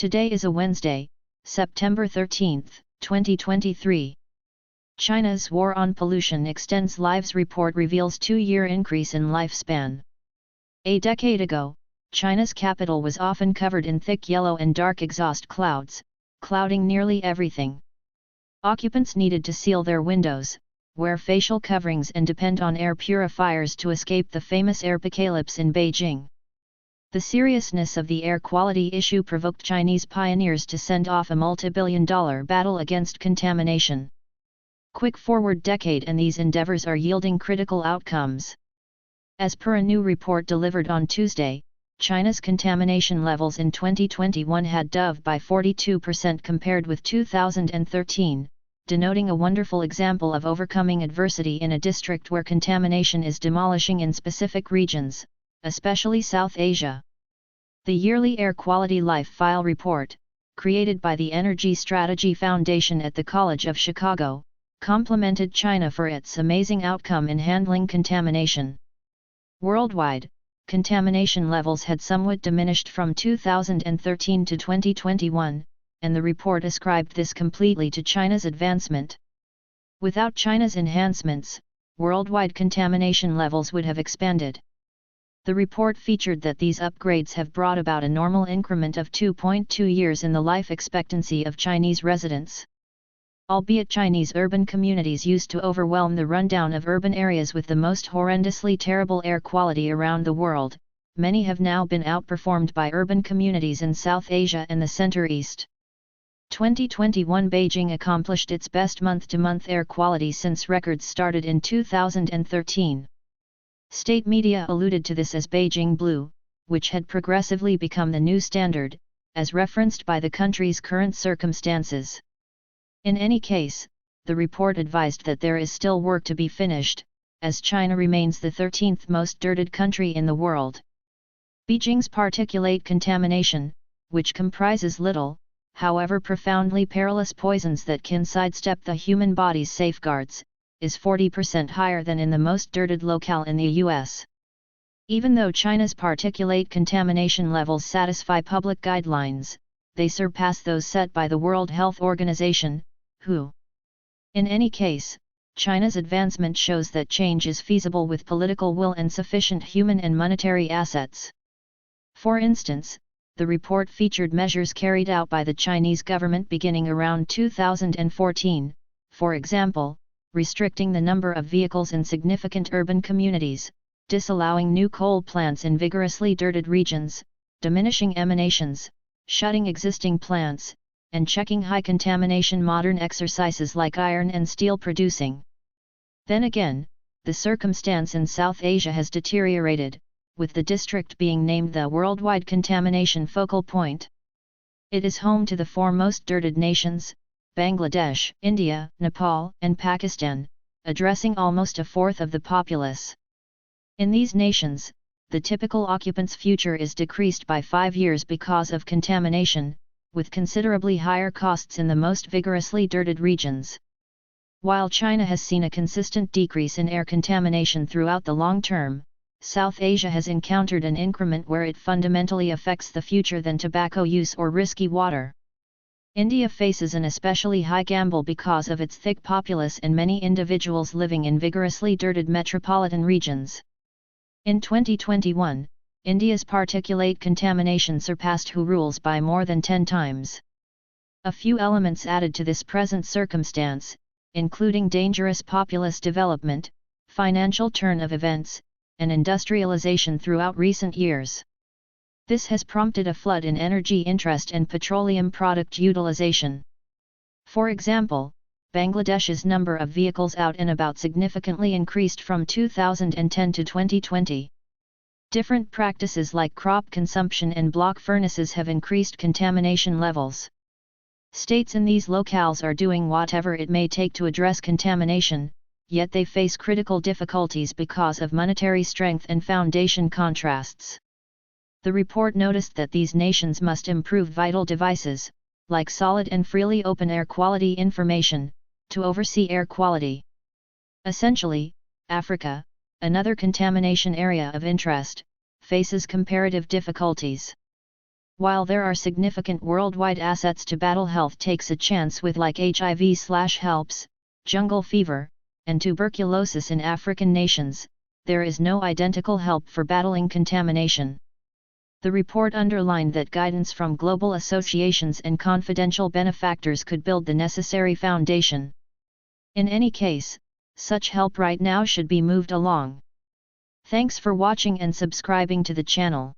Today is a Wednesday, September 13, 2023. China's war on pollution extends lives report reveals 2-year increase in lifespan. A decade ago, China's capital was often covered in thick yellow and dark exhaust clouds, clouding nearly everything. Occupants needed to seal their windows, wear facial coverings and depend on air purifiers to escape the famous airpocalypse in Beijing. The seriousness of the air quality issue provoked Chinese pioneers to send off a multibillion-dollar battle against contamination. Quick forward decade and these endeavors are yielding critical outcomes. As per a new report delivered on Tuesday, China's contamination levels in 2021 had dove by 42% compared with 2013, denoting a wonderful example of overcoming adversity in a district where contamination is demolishing in specific regions, especially South Asia. The yearly Air Quality Life File report, created by the Energy Strategy Foundation at the College of Chicago, complimented China for its amazing outcome in handling contamination. Worldwide, contamination levels had somewhat diminished from 2013 to 2021, and the report ascribed this completely to China's advancement. Without China's enhancements, worldwide contamination levels would have expanded. The report featured that these upgrades have brought about a normal increment of 2.2 years in the life expectancy of Chinese residents. Albeit Chinese urban communities used to overwhelm the rundown of urban areas with the most horrendously terrible air quality around the world, many have now been outperformed by urban communities in South Asia and the Center East. 2021 Beijing accomplished its best month-to-month air quality since records started in 2013. State media alluded to this as Beijing Blue, which had progressively become the new standard, as referenced by the country's current circumstances. In any case, the report advised that there is still work to be finished, as China remains the 13th most dirted country in the world. Beijing's particulate contamination, which comprises little, however profoundly perilous poisons that can sidestep the human body's safeguards, is 40% higher than in the most dirted locale in the US. Even though China's particulate contamination levels satisfy public guidelines, they surpass those set by the World Health Organization, WHO. In any case, China's advancement shows that change is feasible with political will and sufficient human and monetary assets. For instance, the report featured measures carried out by the Chinese government beginning around 2014, for example, restricting the number of vehicles in significant urban communities, disallowing new coal plants in vigorously dirted regions, diminishing emanations, shutting existing plants, and checking high contamination modern exercises like iron and steel producing. Then again, the circumstance in South Asia has deteriorated, with the district being named the worldwide contamination focal point. It is home to the four most dirted nations, Bangladesh, India, Nepal, and Pakistan, addressing almost a fourth of the populace. In these nations, the typical occupant's future is decreased by 5 years because of contamination, with considerably higher costs in the most vigorously dirted regions. While China has seen a consistent decrease in air contamination throughout the long term, South Asia has encountered an increment where it fundamentally affects the future than tobacco use or risky water. India faces an especially high gamble because of its thick populace and many individuals living in vigorously dirted metropolitan regions. In 2021, India's particulate contamination surpassed WHO rules by more than 10 times. A few elements added to this present circumstance, including dangerous populous development, financial turn of events, and industrialization throughout recent years. This has prompted a flood in energy interest and petroleum product utilization. For example, Bangladesh's number of vehicles out and about significantly increased from 2010 to 2020. Different practices like crop consumption and block furnaces have increased contamination levels. States in these locales are doing whatever it may take to address contamination, yet they face critical difficulties because of monetary strength and foundation contrasts. The report noticed that these nations must improve vital devices, like solid and freely open air quality information, to oversee air quality. Essentially, Africa, another contamination area of interest, faces comparative difficulties. While there are significant worldwide assets to battle, health takes a chance with like HIV/HELPs, jungle fever, and tuberculosis in African nations. There is no identical help for battling contamination. The report underlined that guidance from global associations and confidential benefactors could build the necessary foundation. In any case, such help right now should be moved along. Thanks for watching and subscribing to the channel.